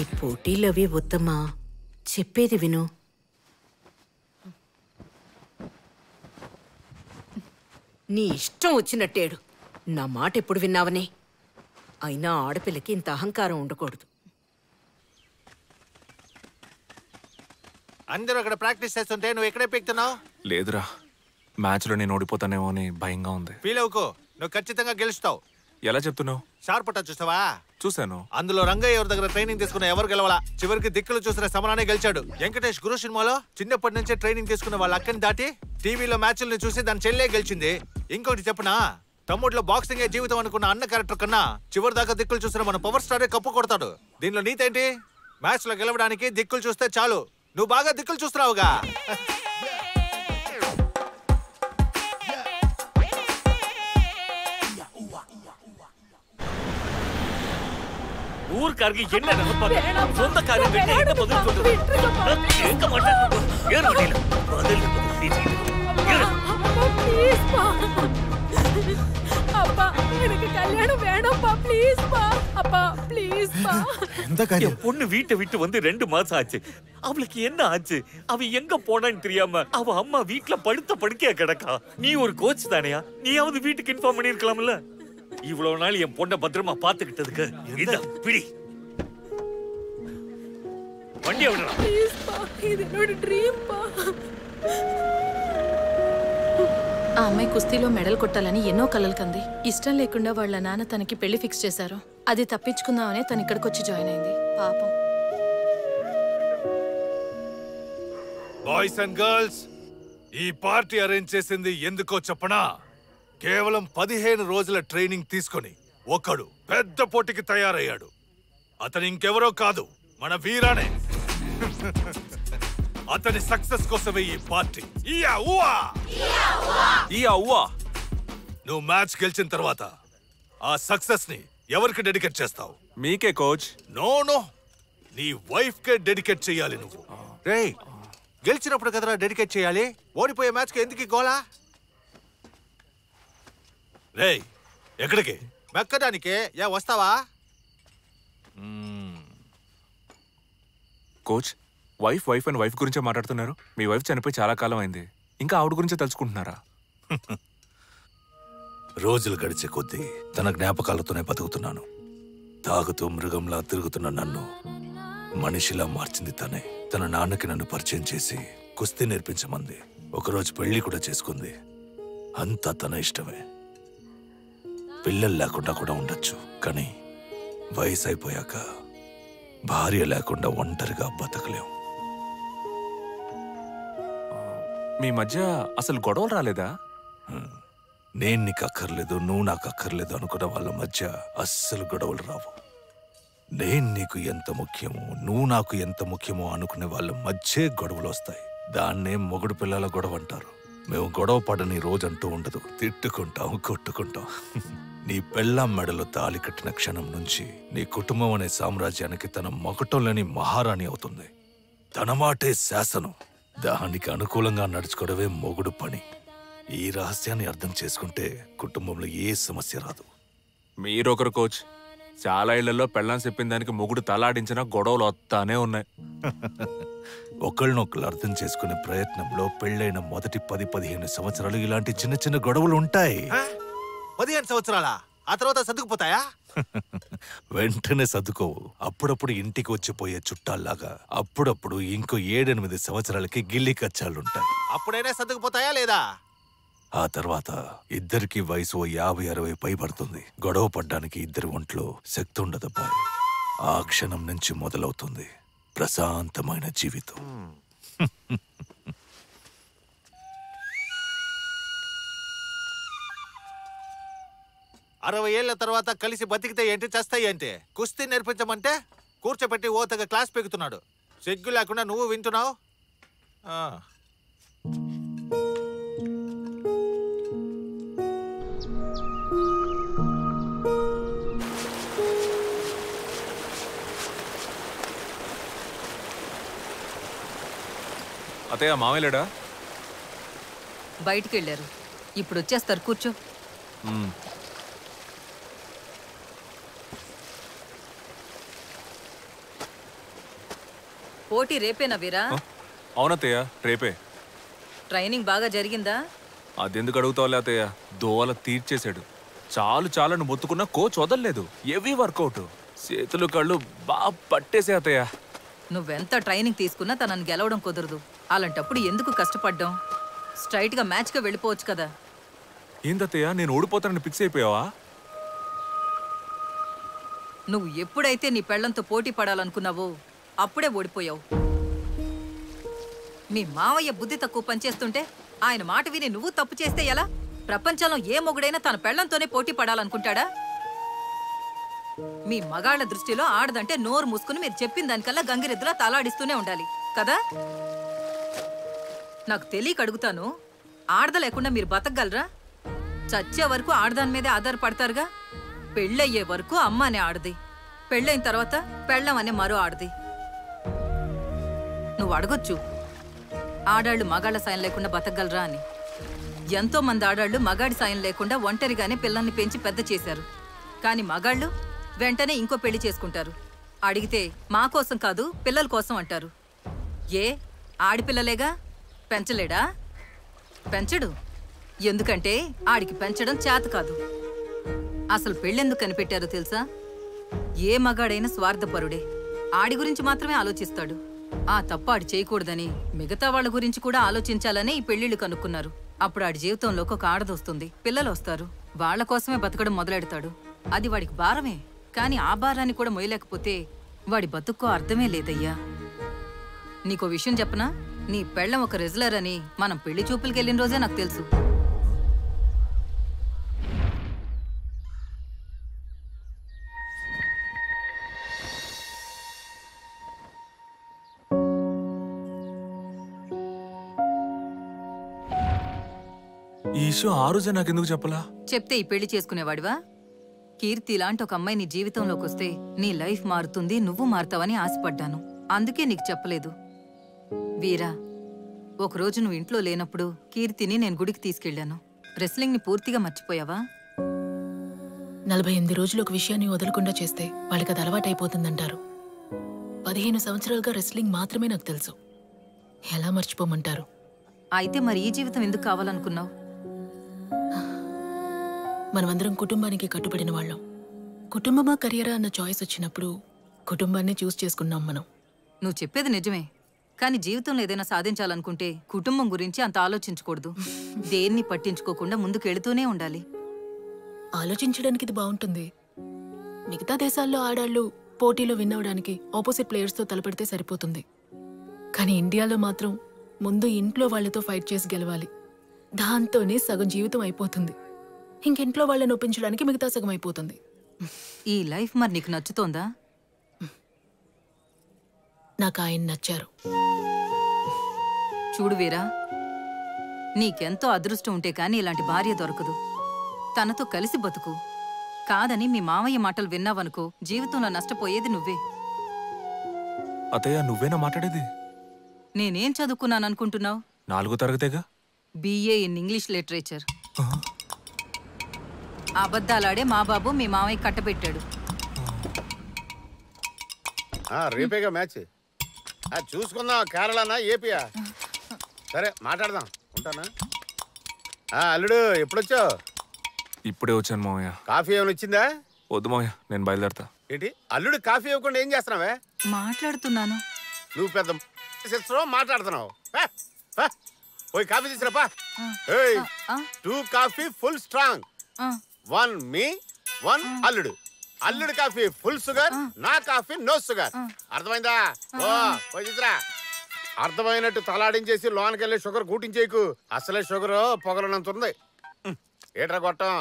ఈ పోటీలవి వద్దమ్మా, చెప్పేది విను. నీ ఇష్టం వచ్చినట్టేడు, నా మాట ఎప్పుడు విన్నావని. అయినా ఆడపిల్లకి ఇంత అహంకారం ఉండకూడదు. అందరూ అక్కడ ప్రాక్టీస్ చేస్తుంటే నువ్వు ఎక్కడే పీక్తున్నావు? లేదురా, మ్యాచ్లో నేను ఓడిపోతానేమో అని భయంగా ఉంది. ఫీల్ అవుకో, నువ్వు ఖచ్చితంగా గెలుస్తావు. ఎలా చెప్తున్నావు? షార్పట చూసావా? చూశాను. అందులో రంగయ్య ఎవరి దగ్గర ట్రైనింగ్ తీసుకున్న ఎవరు గెలవాలా? చివరికి దిక్కులు చూసిన సమరానే గెలిచాడు. వెంకటేష్ గురు సినిమాలో చిన్నప్పటి నుంచే ట్రైనింగ్ తీసుకున్న వాళ్ళ అక్కని దాటి టీవీలో మ్యాచ్లను చూసి దాని చెల్లె గెలిచింది. ఇంకోటి చెప్పనా, తమ్ముడిలో బాక్సింగే జీవితం అనుకున్న అన్న క్యారెక్టర్ కన్నా చివరి దాకా దిక్కులు చూసిన మన పవర్ స్టారే కప్పు కొడతాడు. దీనిలో నీతేంటి? మ్యాచ్ లో గెలవడానికి దిక్కులు చూస్తే చాలు. నువ్వు బాగా దిక్కులు చూస్తున్నావుగా. ஊர்க்காரங்க என்ன நினைப்பாங்க? சொந்த காரியம் கிட்ட என்ன பதில் சொல்றது? கேட்க மாட்டாங்க. ஏன் வண்டியில பதில் அப்பா, எனக்கு கல்யாணம் வேணும்பா, ப்ளீஸ் பா. அப்பா ப்ளீஸ் பா. எந்த காரியம்? என் பொண்ணு வீட்டை விட்டு வந்து 2 மாசம் ஆச்சு. அவளுக்கு என்ன ஆச்சு? அவ எங்க போனான்னு தெரியாம அவ அம்மா வீட்டுல படுத்த படுக்கையா கிடக்கா. நீ ஒரு கோச் தானையா? நீயாவது வீட்டுக்கு இன்ஃபார்ம் பண்ணிருக்கலாம்ல. இவ்வளவு நாள் என் பொண்ணை பத்திரமா பாத்துக்கிட்டதுக்கு இத பிடி. வண்டியை விடுறா. ப்ளீஸ் பா, இது என்னோட ட்ரீம் பா. ఆ అమ్మాయి కుస్తీలో మెడల్ కొట్టాలని ఎన్నో కలలు కంది. ఇష్టం లేకుండా వాళ్ళ నాన్న తనకి పెళ్లి ఫిక్స్ చేశారు. అది తప్పించుకుందామనే తను ఇక్కడికి వచ్చి జాయిన్ అయింది. పాపం. బాయ్స్ అండ్ గర్ల్స్, ఈ పార్టీ అరేంజ్ చేసింది ఎందుకో చెప్పనా? కేవలం 15 రోజుల ట్రైనింగ్ తీసుకొని ఒకడు పెద్ద పోటీకి తయారయ్యాడు. అతను ఇంకెవరో కాదు, మన వీరానే. అతని సక్సెస్ కోసమే ఈ పార్టీ. నువ్వు మ్యాచ్ గెలిచిన తర్వాత ఆ సక్సెస్ ని ఎవరికి డెడికేట్ చేస్తావు? మీకే కోచ్. నో నో, నీ వైఫ్ కే డెడికేట్ చేయాలి నువ్వు. రేయ్, గెలిచినప్పుడు కదరా డెడికేట్ చేయాలి. ఓడిపోయే మ్యాచ్ కి ఎందుకు గోలా? రేయ్, ఎక్కడికి? మెక్కడానికే. వస్తావా? కోచ్, వైఫ్ అండ్ వైఫ్ గురించే మాట్లాడుతున్నారు. మీ వైఫ్ చనిపోయి చాలా కాలం అయింది, ఇంకా ఆవిడ గురించే తలుచుకుంటున్నారా? రోజులు గడిచే కొద్దీ తన జ్ఞాపకాలతోనే బతుకుతున్నాను. తాగుతూ మృగంలా తిరుగుతున్న నన్ను మనిషిలా మార్చింది తనే. తన నాన్నకి నన్ను పరిచయం చేసి కుస్తీ నేర్పించమంది. ఒకరోజు పెళ్లి కూడా చేసుకుంది. అంతా తన ఇష్టమే. పిల్లలు లేకుండా కూడా ఉండొచ్చు, కానీ వయసు అయిపోయాక భార్య లేకుండా ఒంటరిగా బతకలేం. మీ మధ్య అసలు గొడవలు రాలేదా? నేను నీకు అక్కర్లేదు, నువ్వు నాకు అక్కర్లేదు అనుకున్న వాళ్ళ మధ్య అస్సలు గొడవలు రావు. నేను నీకు ఎంత ముఖ్యమో, నువ్వు నాకు ఎంత ముఖ్యమో అనుకునే వాళ్ళ మధ్యే గొడవలు వస్తాయి. దాన్నే మొగుడు పిల్లల గొడవ అంటారు. మేము గొడవ పడని రోజంటూ ఉండదు. తిట్టుకుంటాం, కొట్టుకుంటాం. నీ పెళ్ళాం మెడలో తాళి కట్టిన క్షణం నుంచి నీ కుటుంబం అనే సామ్రాజ్యానికి తన మకుటంలోని మహారాణి అవుతుంది. తన మాటే శాసనం. దానికి అనుకూలంగా నడుచుకోవడమే మొగుడు పని. ఈ రహస్యాన్ని అర్థం చేసుకుంటే కుటుంబంలో ఏ సమస్య రాదు. మీరొకరు కోచ్. చాలా ఇళ్లలో పెళ్ళాం చెప్పిన దానికి మొగుడు తలాడించిన గొడవలు వస్తానే ఉన్నాయి. ఒకళ్ళనొకళ్ళు అర్థం చేసుకునే ప్రయత్నంలో పెళ్ళైన మొదటి 10-15 సంవత్సరాలు ఇలాంటి చిన్న చిన్న గొడవలు ఉంటాయి. 15 సంవత్సరాలా? ఆ తర్వాత సర్దుకుపోతాయా? వెంటనే సర్దుకోవు. అప్పుడప్పుడు ఇంటికి వచ్చిపోయే చుట్టాల్లాగా అప్పుడప్పుడు ఇంకో 7-8 సంవత్సరాలకి గిల్లి కచ్చాలుంటాయి. అప్పుడైనా సర్దుకుపోతాయా లేదా? ఆ తర్వాత ఇద్దరికి వయసు 50-60 పైబడుతుంది. గొడవ పడ్డానికి ఇద్దరి ఒంట్లో శక్తి ఉండదబ్బా. ఆ క్షణం నుంచి మొదలవుతుంది ప్రశాంతమైన జీవితం. 60 ఏళ్ల తర్వాత కలిసి బతికితే ఏంటి, చస్తాయి అంటే? కుస్తీ నేర్పించమంటే కూర్చోబెట్టి ఓతగా క్లాస్ పెగుతున్నాడు. సిగ్గు లేకుండా నువ్వు వింటున్నావు. అతయ్య, మామయ్యలేడా? బయటికి వెళ్ళారు. ఇప్పుడు వచ్చేస్తారు, కూర్చో. పోటీ రేపేనా వీరా? అవునత్తయ్య, రేపే. ట్రైనింగ్ బాగా జరిగిందా? అదెందుకు అడుగుతావులే అత్తయ్య, దోవల తీర్చేశాడు. చాలు చాలని మొత్తుకున్న కోచ్ వదలలేదు. హెవీ వర్కౌట్, చేతులు కళ్ళు బాగా పట్టేసే అత్తయ్య. నువ్వెంత ట్రైనింగ్ తీసుకున్నా తనని గెలవడం కుదరదు. అలాంటప్పుడు ఎందుకు కష్టపడ్డాం? స్ట్రైట్గా మ్యాచ్గా వెళ్ళిపోవచ్చు కదా. ఏందత్తయ్య, నేను ఓడిపోతానని ఫిక్స్ అయిపోయావా? నువ్వు ఎప్పుడైతే నీ పెళ్లంతో పోటీ పడాలనుకున్నావో అప్పుడే ఓడిపోయావు. మీ మావయ్య బుద్ధి తక్కువ పనిచేస్తుంటే ఆయన మాట విని నువ్వు తప్పు చేస్తే ఎలా? ప్రపంచంలో ఏ మొగుడైనా తన పెళ్లంతోనే పోటీ పడాలనుకుంటాడా? మీ మగాళ్ల దృష్టిలో ఆడదంటే నోరు మూసుకుని మీరు చెప్పిన దానికల్లా గంగిరెద్దులా తలాడిస్తూనే ఉండాలి కదా. నాకు తెలియక అడుగుతాను, ఆడద లేకుండా మీరు బతకగలరా? చచ్చే వరకు ఆడదాని మీదే ఆధారపడతారుగా. పెళ్ళయ్యే వరకు అమ్మ అనే ఆడది, పెళ్ళైన తర్వాత పెళ్ళం అనే మరో ఆడది. నువ్వు అడగొచ్చు, ఆడాళ్ళు మగాళ్ల సాయం లేకుండా బతకగలరా అని. ఎంతో మంది ఆడాళ్ళు మగాడి సాయం లేకుండా ఒంటరిగానే పిల్లల్ని పెంచి పెద్ద చేశారు. కానీ మగాళ్ళు వెంటనే ఇంకో పెళ్లి చేసుకుంటారు. అడిగితే మా కోసం కాదు పిల్లల కోసం అంటారు. ఏ ఆడిపిల్లలేగా, పెంచలేడా? పెంచడు. ఎందుకంటే ఆడికి పెంచడం చేత కాదు. అసలు పెళ్ళెందుకు కనిపెట్టారో తెలుసా? ఏ మగాడైనా స్వార్థపరుడే, ఆడి గురించి మాత్రమే ఆలోచిస్తాడు. ఆ తప్పు ఆడి చేయకూడదని మిగతా వాళ్ళ గురించి కూడా ఆలోచించాలనే ఈ పెళ్లిళ్ళు కనుక్కున్నారు. అప్పుడు ఆడి జీవితంలోకి ఒక ఆడదొస్తుంది, పిల్లలు వస్తారు, వాళ్ల కోసమే బతకడం మొదలెడతాడు. అది వాడికి భారమే. కానీ ఆ భారాన్ని కూడా మొయ్యలేకపోతే వాడి బతుక్కో అర్థమే లేదయ్యా. నీకో విషయం చెప్పనా? నీ పెళ్ళం ఒక రెజ్లర్ అని మనం పెళ్లి చూపులకి వెళ్ళిన రోజే నాకు తెలుసు. ఈ ఇష్యూ ఆ రోజే నాకెందుకు చెప్పలా? చెప్తే ఈ పెళ్లి చేసుకునేవాడివా? కీర్తి లాంటి ఒక అమ్మాయి నీ జీవితంలోకి వస్తే నీ లైఫ్ మారుతుంది, నువ్వు మారుతావని ఆశపడ్డాను. అందుకే నీకు చెప్పలేదు. వీరా, ఒకరోజు నువ్వు ఇంట్లో లేనప్పుడు కీర్తిని నేను గుడికి తీసుకెళ్లాను. రెస్లింగ్ ని పూర్తిగా మర్చిపోయావా? 48 రోజులు ఒక విషయాన్ని వదలకుండా చేస్తే వాళ్ళకి అది అలవాటైపోతుందంటారు. 15 సంవత్సరాలుగా రెస్లింగ్ మాత్రమే నాకు తెలుసు. ఎలా మర్చిపోమంటారు? అయితే మరి ఈ జీవితం ఎందుకు కావాలనుకున్నావు? మనమందరం కుటుంబానికి కట్టుబడిన వాళ్ళం. కుటుంబమా కెరియరా అన్న చాయిస్ వచ్చినప్పుడు కుటుంబాన్ని చూస్ చేసుకున్నాం మనం. నువ్వు చెప్పేది నిజమే. కానీ జీవితంలో ఏదైనా సాధించాలనుకుంటే కుటుంబం గురించి అంత ఆలోచించకూడదు. దేన్ని పట్టించుకోకుండా ముందుకెళ్తూనే ఉండాలి. ఆలోచించడానికి ఇది బాగుంటుంది. మిగతా దేశాల్లో ఆడాళ్ళు పోటీలో విన్నవడానికి ఆపోజిట్ ప్లేయర్స్తో తలపడితే సరిపోతుంది. కానీ ఇండియాలో మాత్రం ముందు ఇంట్లో వాళ్లతో ఫైట్ చేసి గెలవాలి. దాంతోనే సగం జీవితం అయిపోతుంది. ఇంకింట్లో వాళ్ళని ఒప్పించడానికి మిగతా సగం అయిపోతుంది. ఈ లైఫ్ మరి నీకు నచ్చుతోందా? నాకు ఆయన నచ్చారు. చూడు వీరా, నీకెంతో అదృష్టం ఉంటే కానీ ఇలాంటి భార్య దొరకదు. తనతో కలిసి బతుకు. కాదని మీ మామయ్య మాటలు విన్నావనుకో, జీవితంలో నష్టపోయేది నువ్వే. అత్తయ్య, నువ్వేనా మాట్లాడేది? నేనేం చదువుకున్నాననుకుంటున్నావు? 4వ తరగతేగా. BA in English literature. అబద్ధాలాడే మా బాబు మీ మామయ్య కట్టబెట్టాడు. రేపేగా మ్యాచ్. చూసుకుందాం, కేరళనా ఏపీయా? సరే మాట్లాడదాం, ఉంటానా? అల్లుడు ఎప్పుడొచ్చావు? ఇప్పుడే వచ్చాను మామయ్య. కాఫీ ఏమైనా వచ్చిందా? వద్దు మామయ్య, నేను బయలుదేరతా. ఏంటి అల్లుడు కాఫీ ఇవ్వకుండా ఏం చేస్తున్నావే? మాట్లాడుతున్నాను. నువ్వు పెద్ద మాట్లాడుతున్నావు. పోయి కాఫీ తీసుకురాపా. 2 కాఫీ ఫుల్ స్ట్రాంగ్, 1 మీ 1 అల్లుడు. అల్లుడు కాఫీ ఫుల్ షుగర్, నా కాఫీ నో షుగర్. అర్థమైందా? పోయి తీసురా. అర్థమైనట్టు తలాడించేసి లోనకెళ్ళి షుగర్ కూటించేయకు. అసలే షుగర్ పొగలనంత ఉంది. ఏట్రా గొట్టం.